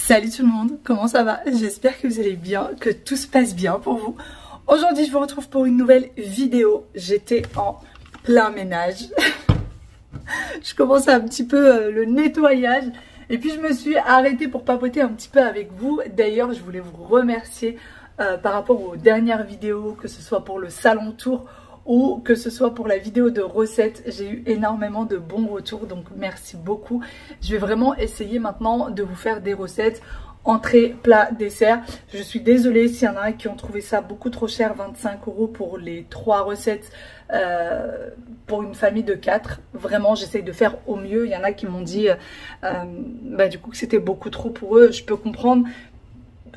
Salut tout le monde, comment ça va? J'espère que vous allez bien, que tout se passe bien pour vous. Aujourd'hui je vous retrouve pour une nouvelle vidéo. J'étais en plein ménage. Je commence un petit peu le nettoyage. Et puis je me suis arrêtée pour papoter un petit peu avec vous. D'ailleurs je voulais vous remercier par rapport aux dernières vidéos, que ce soit pour le salon tour ou que ce soit pour la vidéo de recettes. J'ai eu énormément de bons retours, donc merci beaucoup. Je vais vraiment essayer maintenant de vous faire des recettes entrée, plat, dessert. Je suis désolée s'il y en a qui ont trouvé ça beaucoup trop cher, 25 € pour les 3 recettes pour une famille de 4. Vraiment j'essaye de faire au mieux. Il y en a qui m'ont dit du coup que c'était beaucoup trop pour eux. Je peux comprendre.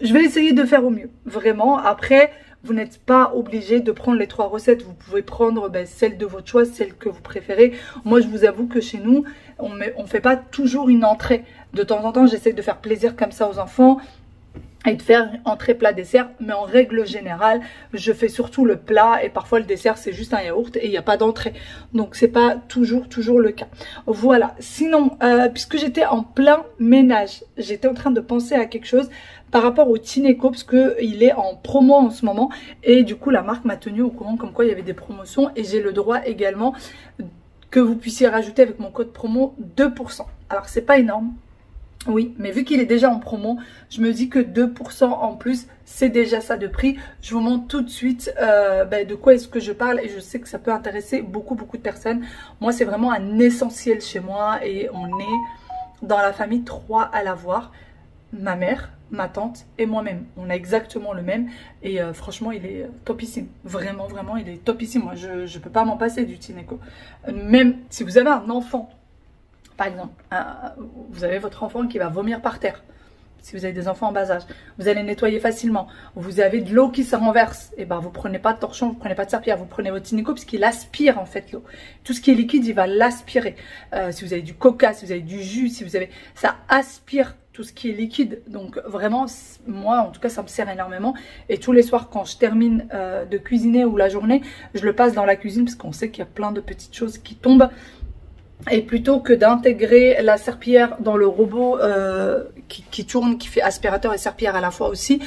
Je vais essayer de faire au mieux, vraiment. Après, vous n'êtes pas obligé de prendre les 3 recettes. Vous pouvez prendre celle de votre choix, celle que vous préférez. Moi, je vous avoue que chez nous, on fait pas toujours une entrée. De temps en temps, j'essaie de faire plaisir comme ça aux enfants et de faire entrée, plat, dessert. Mais en règle générale, je fais surtout le plat et parfois le dessert, c'est juste un yaourt et il n'y a pas d'entrée. Donc, c'est pas toujours le cas. Voilà. Sinon, puisque j'étais en plein ménage, j'étais en train de penser à quelque chose par rapport au Tineco, parce qu'il est en promo en ce moment. Et du coup, la marque m'a tenu au courant comme quoi il y avait des promotions. Et j'ai le droit également que vous puissiez rajouter avec mon code promo 2%. Alors, c'est pas énorme. Oui, mais vu qu'il est déjà en promo, je me dis que 2% en plus, c'est déjà ça de prix. Je vous montre tout de suite de quoi est-ce que je parle et je sais que ça peut intéresser beaucoup de personnes. Moi, c'est vraiment un essentiel chez moi et on est dans la famille 3 à l'avoir. Ma mère, ma tante et moi-même. On a exactement le même et franchement, il est topissime. Vraiment, il est topissime. Moi, je ne peux pas m'en passer du Tineco. Même si vous avez un enfant, par exemple, vous avez votre enfant qui va vomir par terre. Si vous avez des enfants en bas âge, vous allez nettoyer facilement. Vous avez de l'eau qui se renverse. Et vous prenez pas de torchon, vous prenez pas de serpillière, vous prenez votre Tineco puisqu'il aspire en fait l'eau. Tout ce qui est liquide, il va l'aspirer. Si vous avez du coca, si vous avez du jus, si vous avez, ça aspire tout ce qui est liquide. Donc vraiment, moi en tout cas, ça me sert énormément. Et tous les soirs, quand je termine de cuisiner ou la journée, je le passe dans la cuisine parce qu'on sait qu'il y a plein de petites choses qui tombent. Et plutôt que d'intégrer la serpillière dans le robot qui tourne, qui fait aspirateur et serpillière à la fois aussi,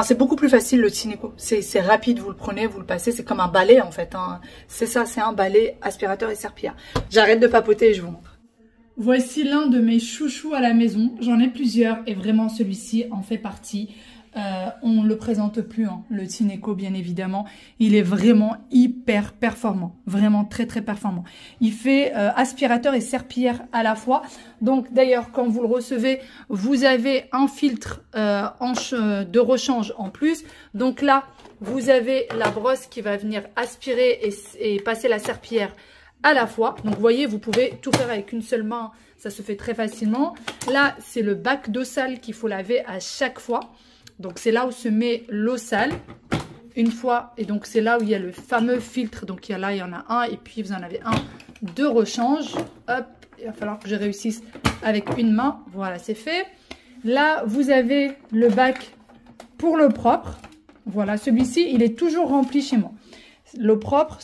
c'est beaucoup plus facile le Tineco. C'est rapide, vous le prenez, vous le passez, c'est comme un balai en fait. Hein. C'est ça, c'est un balai, aspirateur et serpillière. J'arrête de papoter et je vous montre. Voici l'un de mes chouchous à la maison. J'en ai plusieurs et vraiment celui-ci en fait partie. On ne le présente plus, hein, le Tineco bien évidemment. Il est vraiment hyper performant, vraiment très performant. Il fait aspirateur et serpillière à la fois. Donc d'ailleurs quand vous le recevez, vous avez un filtre de rechange en plus. Donc là vous avez la brosse qui va venir aspirer et passer la serpillière à la fois. Donc vous voyez, vous pouvez tout faire avec une seule main, ça se fait très facilement. Là c'est le bac d'eau sale qu'il faut laver à chaque fois. Donc c'est là où se met l'eau sale une fois. Et donc c'est là où il y a le fameux filtre. Donc il y en a un et puis vous en avez un de rechange. Hop, il va falloir que je réussisse avec une main. Voilà, c'est fait. Là vous avez le bac pour l'eau propre. Voilà, celui-ci il est toujours rempli chez moi. L'eau propre,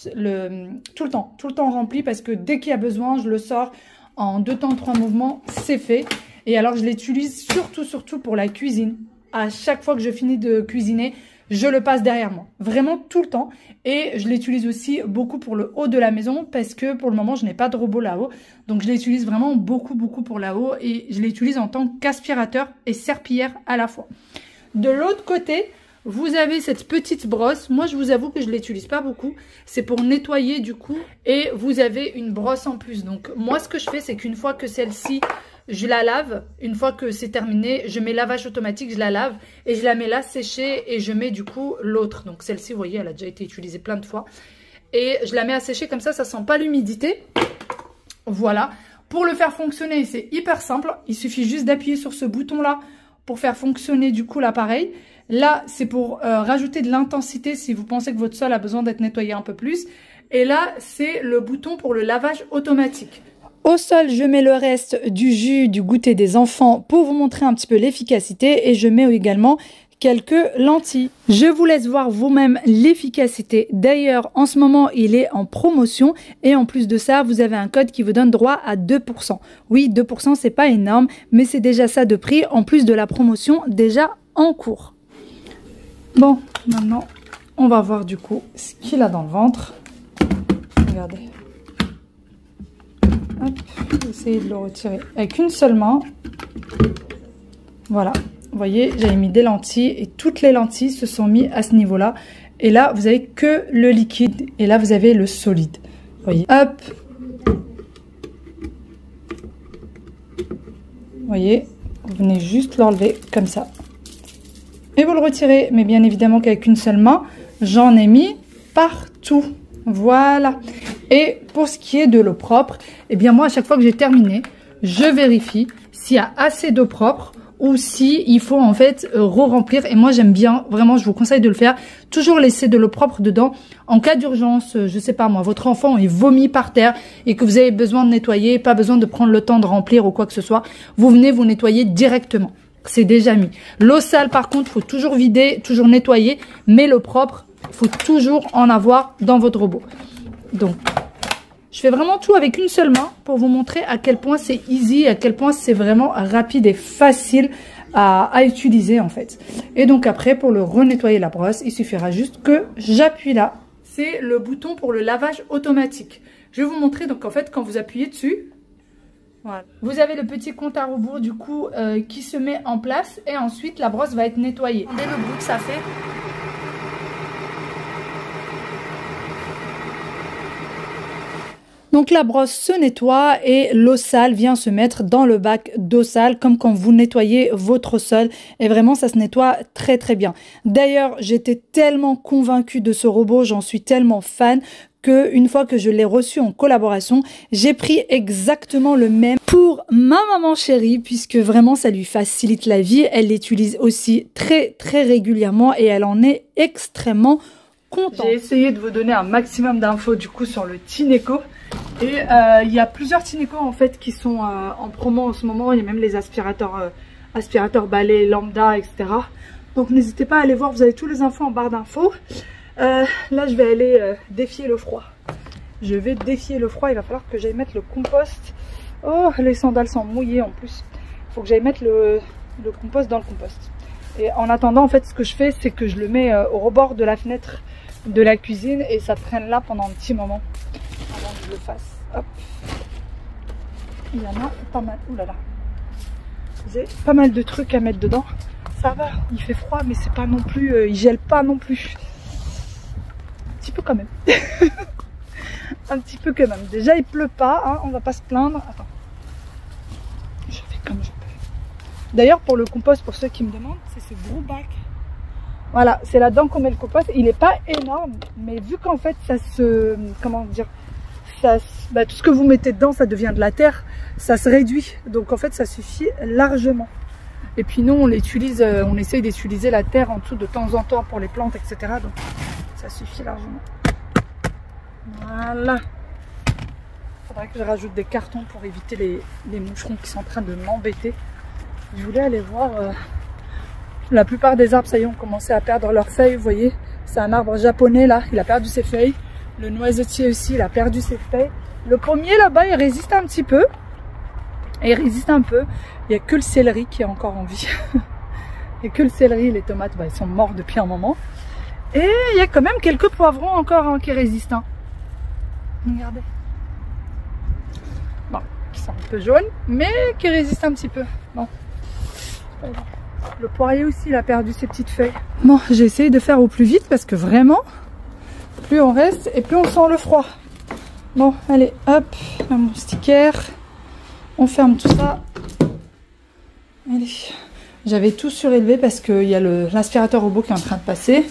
tout le temps rempli parce que dès qu'il y a besoin, je le sors en 2 temps, 3 mouvements, c'est fait. Et alors je l'utilise surtout pour la cuisine. À chaque fois que je finis de cuisiner, je le passe derrière moi. Vraiment tout le temps. Et je l'utilise aussi beaucoup pour le haut de la maison parce que pour le moment, je n'ai pas de robot là-haut. Donc je l'utilise vraiment beaucoup pour là-haut et je l'utilise en tant qu'aspirateur et serpillière à la fois. De l'autre côté, vous avez cette petite brosse. Moi, je vous avoue que je ne l'utilise pas beaucoup. C'est pour nettoyer du coup. Et vous avez une brosse en plus. Donc moi, ce que je fais, c'est qu'une fois que celle-ci, je la lave, une fois que c'est terminé, je mets lavage automatique, je la lave et je la mets là sécher et je mets du coup l'autre. Donc celle-ci, vous voyez, elle a déjà été utilisée plein de fois. Et je la mets à sécher comme ça sent pas l'humidité. Voilà. Pour le faire fonctionner, c'est hyper simple. Il suffit juste d'appuyer sur ce bouton-là pour faire fonctionner du coup l'appareil. Là, c'est pour rajouter de l'intensité si vous pensez que votre sol a besoin d'être nettoyé un peu plus. Et là, c'est le bouton pour le lavage automatique. Au sol, je mets le reste du jus du goûter des enfants pour vous montrer un petit peu l'efficacité. Et je mets également quelques lentilles. Je vous laisse voir vous-même l'efficacité. D'ailleurs, en ce moment, il est en promotion et en plus de ça, vous avez un code qui vous donne droit à 2%. Oui, 2%, c'est pas énorme, mais c'est déjà ça de prix en plus de la promotion déjà en cours. Bon, maintenant, on va voir du coup ce qu'il a dans le ventre. Regardez. Hop, essayez de le retirer avec une seule main. Voilà. Vous voyez, j'avais mis des lentilles et toutes les lentilles se sont mises à ce niveau-là. Et là, vous avez que le liquide et là, vous avez le solide. Vous voyez, hop. Vous voyez, vous venez juste l'enlever comme ça. Et vous le retirez. Mais bien évidemment qu'avec une seule main, j'en ai mis partout. Voilà. Et pour ce qui est de l'eau propre, eh bien moi, à chaque fois que j'ai terminé, je vérifie s'il y a assez d'eau propre ou si il faut en fait re-remplir. Et moi j'aime bien, vraiment je vous conseille de le faire, toujours laisser de l'eau propre dedans en cas d'urgence. Je sais pas moi, votre enfant est vomi par terre et que vous avez besoin de nettoyer, pas besoin de prendre le temps de remplir ou quoi que ce soit, vous venez vous nettoyer directement, c'est déjà mis. L'eau sale par contre, faut toujours vider, toujours nettoyer, mais l'eau propre, faut toujours en avoir dans votre robot. Donc je fais vraiment tout avec une seule main pour vous montrer à quel point c'est easy, à quel point c'est vraiment rapide et facile à utiliser en fait. Et donc après, pour le renettoyer la brosse, il suffira juste que j'appuie là. C'est le bouton pour le lavage automatique. Je vais vous montrer, donc en fait, quand vous appuyez dessus, voilà, vous avez le petit compte à rebours du coup qui se met en place et ensuite la brosse va être nettoyée. Regardez le bruit que ça fait. Donc la brosse se nettoie et l'eau sale vient se mettre dans le bac d'eau sale comme quand vous nettoyez votre sol et vraiment ça se nettoie très très bien. D'ailleurs j'étais tellement convaincue de ce robot, j'en suis tellement fan que une fois que je l'ai reçu en collaboration, j'ai pris exactement le même pour ma maman chérie puisque vraiment ça lui facilite la vie. Elle l'utilise aussi très très régulièrement et elle en est extrêmement contente. J'ai essayé de vous donner un maximum d'infos du coup sur le Tineco. Et il y a plusieurs Tineco en fait qui sont en promo en ce moment. Il y a même les aspirateurs balais lambda, etc. Donc n'hésitez pas à aller voir, vous avez tous les infos en barre d'infos. Là je vais aller défier le froid. Je vais défier le froid, il va falloir que j'aille mettre le compost. Oh, les sandales sont mouillées en plus. Il faut que j'aille mettre le compost dans le compost. Et en attendant en fait ce que je fais c'est que je le mets au rebord de la fenêtre de la cuisine et ça traîne là pendant un petit moment. Avant que je le fasse. Hop. Il y en a pas mal. Ouh là là. J'ai pas mal de trucs à mettre dedans. Ça va, il fait froid, mais c'est pas non plus. Il gèle pas non plus. Un petit peu quand même. Un petit peu quand même. Déjà, il pleut pas, hein, on va pas se plaindre. Attends. Je fais comme je peux. D'ailleurs, pour le compost, pour ceux qui me demandent, c'est ce gros bac. Voilà, c'est là-dedans qu'on met le compost. Il n'est pas énorme, mais vu qu'en fait, ça se. Comment dire? Tout ce que vous mettez dedans, ça devient de la terre, ça se réduit. Donc en fait, ça suffit largement. Et puis nous, on l'utilise, on essaye d'utiliser la terre en dessous de temps en temps pour les plantes, etc. Donc ça suffit largement. Voilà. Il faudrait que je rajoute des cartons pour éviter les moucherons qui sont en train de m'embêter. Je voulais aller voir. La plupart des arbres, ça y est, ont commencé à perdre leurs feuilles. Vous voyez, c'est un arbre japonais là, il a perdu ses feuilles. Le noisetier aussi, il a perdu ses feuilles. Le pommier là-bas, il résiste un petit peu. Et il résiste un peu. Il n'y a que le céleri qui est encore en vie. Il n'y a que le céleri, les tomates, ils sont morts depuis un moment. Et il y a quand même quelques poivrons encore hein, qui résistent. Hein. Regardez. Bon, qui sont un peu jaunes, mais qui résistent un petit peu. Bon. Le poirier aussi, il a perdu ses petites feuilles. Bon, j'ai essayé de faire au plus vite parce que vraiment... Plus on reste et plus on sent le froid. Bon, allez, hop, un moustiquaire. On ferme tout ça. Allez. J'avais tout surélevé parce qu'il y a l'aspirateur robot qui est en train de passer.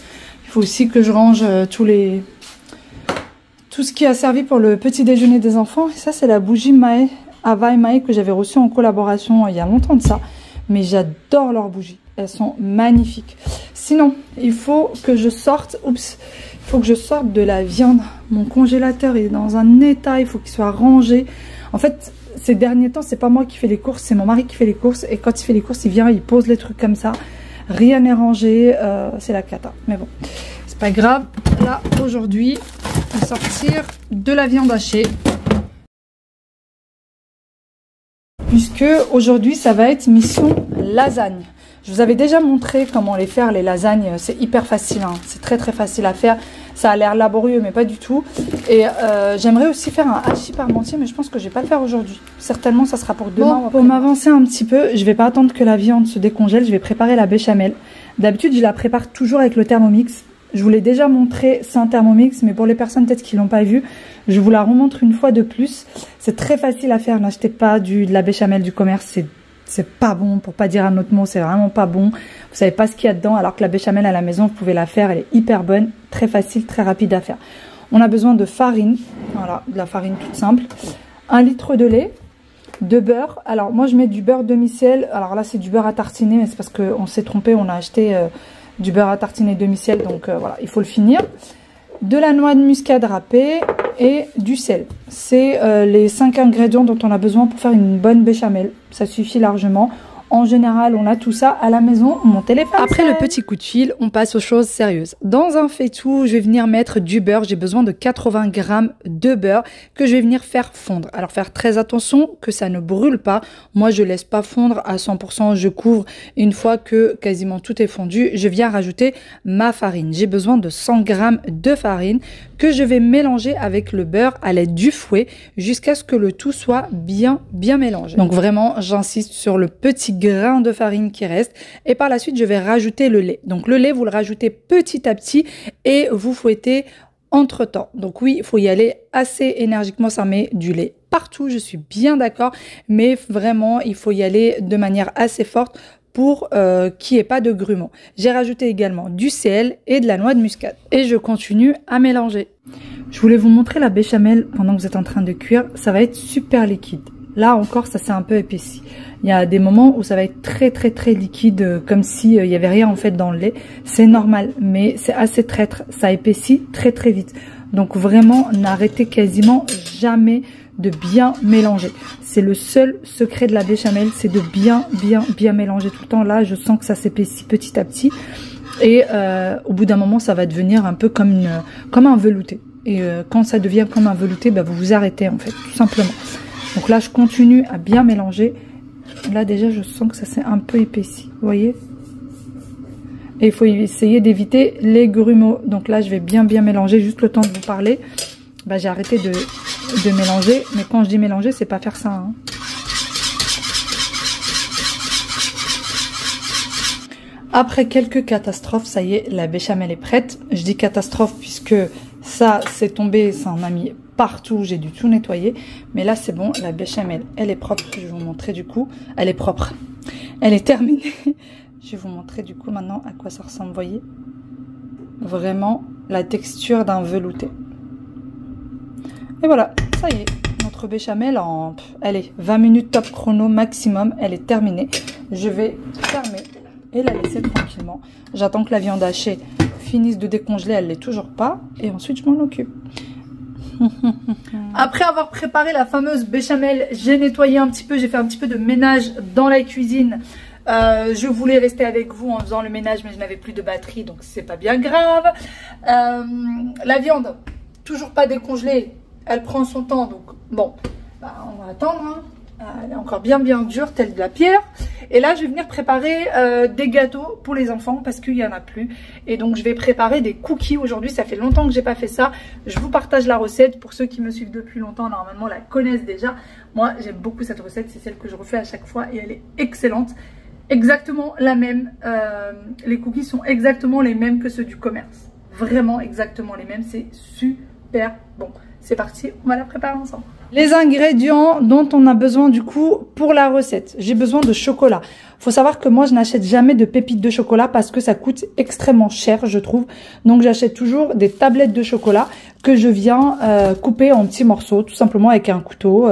Il faut aussi que je range tout ce qui a servi pour le petit déjeuner des enfants. Et ça, c'est la bougie Mae, Hawaii Mae que j'avais reçue en collaboration il y a longtemps de ça. Mais j'adore leurs bougies. Elles sont magnifiques. Sinon, il faut que je sorte... Oups. Il faut que je sorte de la viande. Mon congélateur est dans un état, il faut qu'il soit rangé. En fait, ces derniers temps, c'est pas moi qui fais les courses, c'est mon mari qui fait les courses. Et quand il fait les courses, il vient, il pose les trucs comme ça. rien n'est rangé, c'est la cata. Mais bon, c'est pas grave. Là, aujourd'hui, on va sortir de la viande hachée. Puisque aujourd'hui, ça va être mission lasagne. Je vous avais déjà montré comment les faire, les lasagnes. C'est hyper facile, hein. C'est très très facile à faire. Ça a l'air laborieux, mais pas du tout. Et j'aimerais aussi faire un hachis parmentier, mais je pense que je vais pas le faire aujourd'hui. Certainement, ça sera pour demain. Bon, pour m'avancer un petit peu, je vais pas attendre que la viande se décongèle. Je vais préparer la béchamel. D'habitude, je la prépare toujours avec le Thermomix. Je vous l'ai déjà montré sans Thermomix, mais pour les personnes peut-être qui l'ont pas vu, je vous la remontre une fois de plus. C'est très facile à faire. N'achetez pas de la béchamel du commerce. C'est pas bon, pour pas dire un autre mot, c'est vraiment pas bon. Vous savez pas ce qu'il y a dedans, alors que la béchamel à la maison, vous pouvez la faire, elle est hyper bonne, très facile, très rapide à faire. On a besoin de farine, voilà, de la farine toute simple, 1 litre de lait, de beurre. Alors moi je mets du beurre demi-sel, alors là c'est du beurre à tartiner, mais c'est parce qu'on s'est trompé, on a acheté du beurre à tartiner demi-sel, donc voilà, il faut le finir. De la noix de muscade râpée et du sel. C'est les 5 ingrédients dont on a besoin pour faire une bonne béchamel. Ça suffit largement. En général, on a tout ça à la maison. Mon téléphone. Après le petit coup de fil, on passe aux choses sérieuses. Dans un faitout, je vais venir mettre du beurre. J'ai besoin de 80 g de beurre que je vais venir faire fondre. Alors faire très attention que ça ne brûle pas. Moi, je laisse pas fondre à 100%. Je couvre une fois que quasiment tout est fondu. Je viens rajouter ma farine. J'ai besoin de 100 g de farine que je vais mélanger avec le beurre à l'aide du fouet jusqu'à ce que le tout soit bien mélangé. Donc vraiment, j'insiste sur le petit grain de farine qui reste et par la suite, je vais rajouter le lait. Donc le lait, vous le rajoutez petit à petit et vous fouettez entre temps. Donc oui, il faut y aller assez énergiquement, ça met du lait partout, je suis bien d'accord, mais vraiment, il faut y aller de manière assez forte pour qu'il n'y ait pas de grumeaux. J'ai rajouté également du sel et de la noix de muscade. Et je continue à mélanger. Je voulais vous montrer la béchamel pendant que vous êtes en train de cuire. Ça va être super liquide. Là encore, ça s'est un peu épaissi. Il y a des moments où ça va être très liquide, comme s'il n'y avait rien en fait dans le lait. C'est normal, mais c'est assez traître. Ça épaissit très vite. Donc vraiment, n'arrêtez quasiment jamais de bien mélanger. C'est le seul secret de la béchamel, c'est de bien mélanger tout le temps. Là, je sens que ça s'épaissit petit à petit. Et au bout d'un moment, ça va devenir un peu comme un velouté. Et quand ça devient comme un velouté, bah, vous vous arrêtez en fait, tout simplement. Donc là, je continue à bien mélanger. Là, déjà, je sens que ça s'est un peu épaissi. Vous voyez? Et il faut essayer d'éviter les grumeaux. Donc là, je vais bien mélanger, juste le temps de vous parler. Bah, j'ai arrêté de mélanger. Mais quand je dis mélanger, c'est pas faire ça, hein. Après quelques catastrophes, ça y est, la béchamel est prête. Je dis catastrophe puisque ça, c'est tombé, ça en a mis partout. J'ai dû tout nettoyer. Mais là, c'est bon, la béchamel, elle est propre. Je vais vous montrer du coup. Elle est propre. Elle est terminée. Je vais vous montrer du coup maintenant à quoi ça ressemble, vous voyez. Vraiment la texture d'un velouté. Et voilà, ça y est. Notre béchamel en, allez, 20 minutes top chrono maximum. Elle est terminée. Je vais fermer et la laisser tranquillement. J'attends que la viande hachée finisse de décongeler, elle l'est toujours pas. Et ensuite, je m'en occupe. Après avoir préparé la fameuse béchamel, j'ai nettoyé un petit peu, j'ai fait un petit peu de ménage dans la cuisine. Je voulais rester avec vous en faisant le ménage, mais je n'avais plus de batterie, donc c'est pas bien grave. La viande, toujours pas décongelée, elle prend son temps, donc bon, bah, on va attendre, hein. Elle est encore bien dure, telle de la pierre. Et là, je vais venir préparer des gâteaux pour les enfants parce qu'il n'y en a plus. Et donc, je vais préparer des cookies aujourd'hui. Ça fait longtemps que j'ai pas fait ça. Je vous partage la recette. Pour ceux qui me suivent depuis longtemps, normalement, la connaissent déjà. Moi, j'aime beaucoup cette recette. C'est celle que je refais à chaque fois et elle est excellente. Exactement la même. Les cookies sont exactement les mêmes que ceux du commerce. Vraiment exactement les mêmes. C'est super bon. C'est parti, on va la préparer ensemble. Les ingrédients dont on a besoin du coup pour la recette. J'ai besoin de chocolat. Faut savoir que moi je n'achète jamais de pépites de chocolat parce que ça coûte extrêmement cher, je trouve. Donc j'achète toujours des tablettes de chocolat que je viens couper en petits morceaux, tout simplement avec un couteau.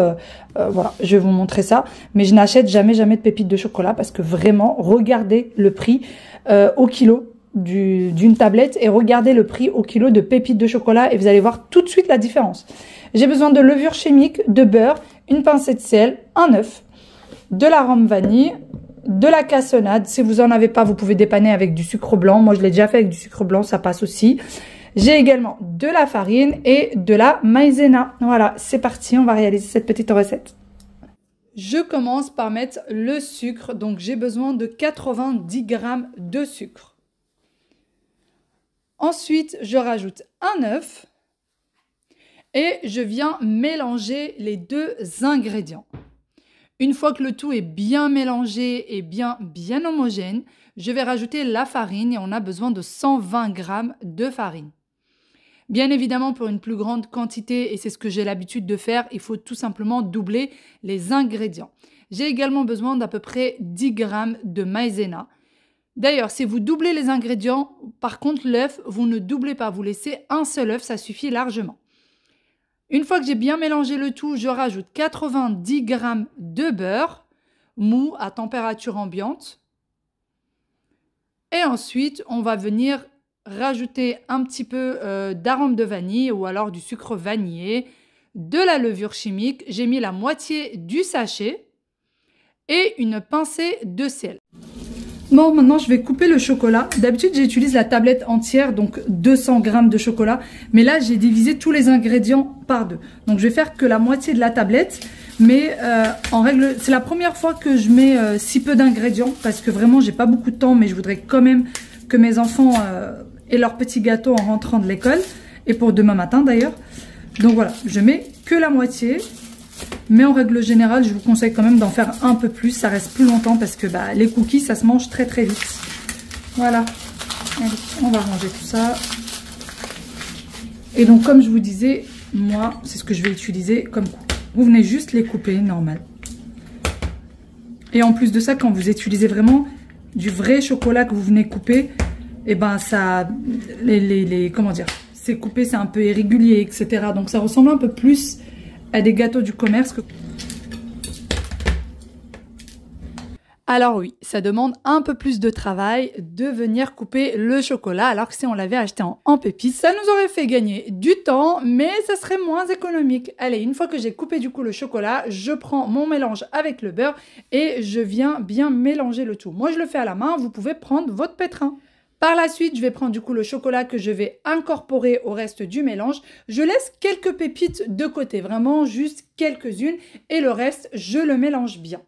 Voilà, je vais vous montrer ça. Mais je n'achète jamais de pépites de chocolat parce que vraiment, regardez le prix au kilo d'une tablette et regardez le prix au kilo de pépites de chocolat et vous allez voir tout de suite la différence. J'ai besoin de levure chimique, de beurre, une pincée de sel, un œuf, de l'arôme vanille, de la cassonade. Si vous en avez pas, vous pouvez dépanner avec du sucre blanc. Moi, je l'ai déjà fait avec du sucre blanc, ça passe aussi. J'ai également de la farine et de la maïzena. Voilà, c'est parti, on va réaliser cette petite recette. Je commence par mettre le sucre. Donc, j'ai besoin de 90 g de sucre. Ensuite, je rajoute un œuf et je viens mélanger les deux ingrédients. Une fois que le tout est bien mélangé et bien homogène, je vais rajouter la farine et on a besoin de 120 g de farine. Bien évidemment, pour une plus grande quantité, et c'est ce que j'ai l'habitude de faire, il faut tout simplement doubler les ingrédients. J'ai également besoin d'à peu près 10 g de maïzena. D'ailleurs, si vous doublez les ingrédients, par contre l'œuf, vous ne doublez pas, vous laissez un seul œuf, ça suffit largement. Une fois que j'ai bien mélangé le tout, je rajoute 90 g de beurre mou à température ambiante. Et ensuite, on va venir rajouter un petit peu d'arôme de vanille ou alors du sucre vanillé, de la levure chimique. J'ai mis la moitié du sachet et une pincée de sel. Bon, maintenant, je vais couper le chocolat. D'habitude, j'utilise la tablette entière, donc 200 g de chocolat. Mais là, j'ai divisé tous les ingrédients par deux. Donc, je vais faire que la moitié de la tablette. Mais en règle, c'est la première fois que je mets si peu d'ingrédients. Parce que vraiment, j'ai pas beaucoup de temps. Mais je voudrais quand même que mes enfants aient leur petit gâteau en rentrant de l'école. Et pour demain matin, d'ailleurs. Donc, voilà, je mets que la moitié. Mais en règle générale, je vous conseille quand même d'en faire un peu plus. Ça reste plus longtemps parce que les cookies, ça se mange très très vite. Voilà. Allez, on va ranger tout ça. Et donc, comme je vous disais, moi, c'est ce que je vais utiliser comme coupe. Vous venez juste les couper, normal. Et en plus de ça, quand vous utilisez vraiment du vrai chocolat que vous venez couper, et ben ça, comment dire, c'est coupé, c'est un peu irrégulier, etc. Donc, ça ressemble un peu plus à des gâteaux du commerce. Alors oui, ça demande un peu plus de travail de venir couper le chocolat, alors que si on l'avait acheté en pépites, ça nous aurait fait gagner du temps, mais ça serait moins économique. Allez, une fois que j'ai coupé du coup le chocolat, je prends mon mélange avec le beurre et je viens bien mélanger le tout. Moi, je le fais à la main, vous pouvez prendre votre pétrin. Par la suite, je vais prendre du coup le chocolat que je vais incorporer au reste du mélange. Je laisse quelques pépites de côté, vraiment juste quelques-unes. Et le reste, je le mélange bien.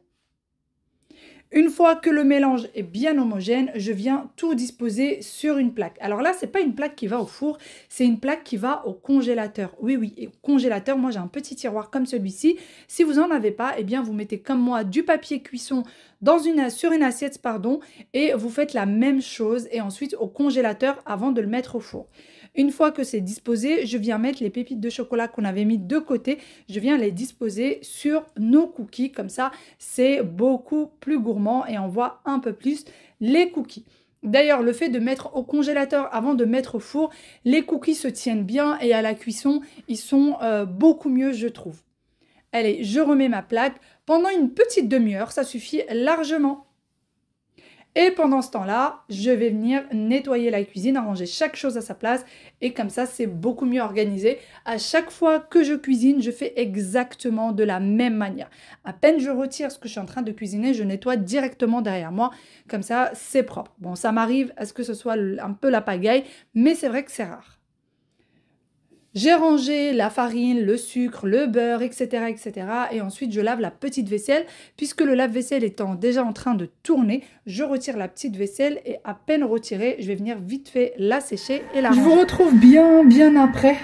Une fois que le mélange est bien homogène, je viens tout disposer sur une plaque. Alors là, ce n'est pas une plaque qui va au four, c'est une plaque qui va au congélateur. Oui, oui, et au congélateur, moi j'ai un petit tiroir comme celui-ci. Si vous n'en avez pas, eh bien vous mettez comme moi du papier cuisson sur une assiette, et vous faites la même chose et ensuite au congélateur avant de le mettre au four. Une fois que c'est disposé, je viens mettre les pépites de chocolat qu'on avait mis de côté. Je viens les disposer sur nos cookies. Comme ça, c'est beaucoup plus gourmand et on voit un peu plus les cookies. D'ailleurs, le fait de mettre au congélateur avant de mettre au four, les cookies se tiennent bien et à la cuisson, ils sont beaucoup mieux, je trouve. Allez, je remets ma plaque. Pendant une petite demi-heure, ça suffit largement. Et pendant ce temps-là, je vais venir nettoyer la cuisine, arranger chaque chose à sa place. Et comme ça, c'est beaucoup mieux organisé. À chaque fois que je cuisine, je fais exactement de la même manière. À peine je retire ce que je suis en train de cuisiner, je nettoie directement derrière moi. Comme ça, c'est propre. Bon, ça m'arrive à ce que ce soit un peu la pagaille, mais c'est vrai que c'est rare. J'ai rangé la farine, le sucre, le beurre, etc., etc. Et ensuite, je lave la petite vaisselle. Puisque le lave-vaisselle étant déjà en train de tourner, je retire la petite vaisselle et à peine retirée, je vais venir vite fait la sécher et la ranger. Je vous retrouve bien après.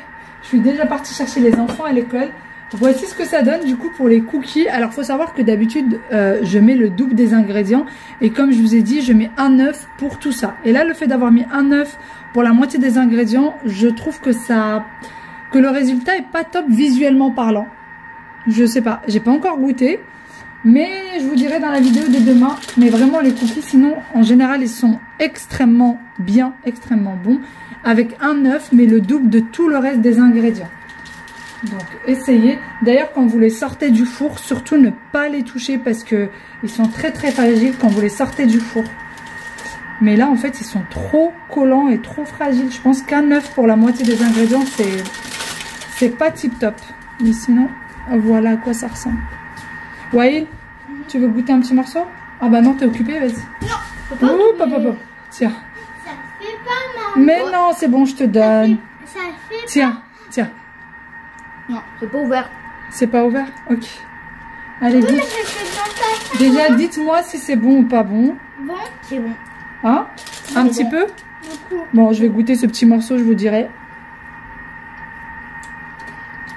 Je suis déjà partie chercher les enfants à l'école. Voici ce que ça donne du coup pour les cookies. Alors, il faut savoir que d'habitude, je mets le double des ingrédients. Et comme je vous ai dit, je mets un œuf pour tout ça. Et là, le fait d'avoir mis un œuf pour la moitié des ingrédients, je trouve que le résultat est pas top visuellement parlant. Je sais pas, j'ai pas encore goûté, mais je vous dirai dans la vidéo de demain. Mais vraiment les cookies, sinon en général ils sont extrêmement bien, extrêmement bons, avec un œuf mais le double de tout le reste des ingrédients. Donc essayez. D'ailleurs quand vous les sortez du four, surtout ne pas les toucher parce que ils sont très très fragiles quand vous les sortez du four. Mais là en fait ils sont trop collants et trop fragiles. Je pense qu'un œuf pour la moitié des ingrédients c'est pas tip top. Mais sinon, voilà à quoi ça ressemble. Wael, tu veux goûter un petit morceau? Ah bah non, t'es occupée, vas-y. Non, faut pas. Ouh, papa, tiens. Ça fait pas mal. Mais non, c'est bon, je te donne. Ça fait Tiens, tiens. Non, c'est pas ouvert. C'est pas ouvert? Ok. Allez, Oui, mais goûte. je fais dans ta Déjà, dites-moi si c'est bon ou pas bon. Bon, c'est bon. Hein? Un petit peu? Beaucoup. Bon, je vais goûter ce petit morceau, je vous dirai.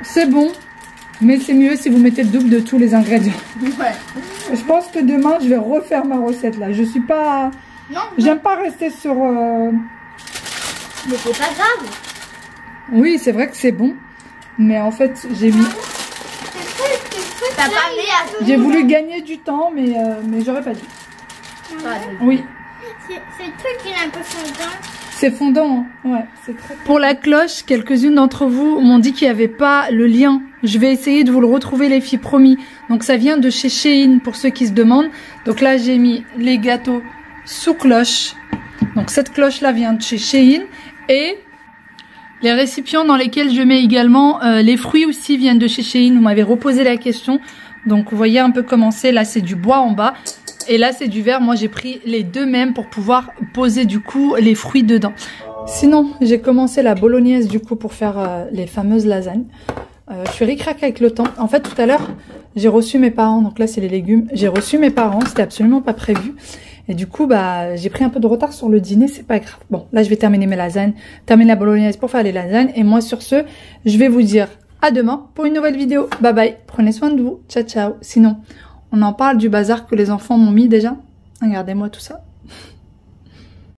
C'est bon, mais c'est mieux si vous mettez le double de tous les ingrédients. Ouais. Je pense que demain, je vais refaire ma recette là. Je suis pas... Non, J'aime pas rester sur... mais c'est pas grave. Oui, c'est vrai que c'est bon. Mais en fait, j'ai mis... T'as parlé à tout. J'ai voulu gagner du temps, mais j'aurais pas dû. Oui. C'est le truc qui est un peu fondant. C'est fondant, hein. Ouais, c'est très... Pour la cloche, quelques-unes d'entre vous m'ont dit qu'il n'y avait pas le lien. Je vais essayer de vous le retrouver, les filles, promis. Donc ça vient de chez Shein, pour ceux qui se demandent. Donc là, j'ai mis les gâteaux sous cloche. Donc cette cloche-là vient de chez Shein. Et les récipients dans lesquels je mets également les fruits aussi viennent de chez Shein. Vous m'avez reposé la question. Donc vous voyez un peu comment c'est. Là, c'est du bois en bas. Et là, c'est du verre. Moi, j'ai pris les deux mêmes pour pouvoir poser du coup les fruits dedans. Sinon, j'ai commencé la bolognaise du coup pour faire les fameuses lasagnes. Je suis ric-rac avec le temps. En fait, tout à l'heure, j'ai reçu mes parents. Donc là, c'est les légumes. J'ai reçu mes parents. C'était absolument pas prévu. Et du coup, bah, j'ai pris un peu de retard sur le dîner. C'est pas grave. Bon, là, je vais terminer mes lasagnes. Terminer la bolognaise pour faire les lasagnes. Et moi, sur ce, je vais vous dire à demain pour une nouvelle vidéo. Bye bye. Prenez soin de vous. Ciao, ciao. Sinon... On en parle du bazar que les enfants m'ont mis déjà. Regardez-moi tout ça.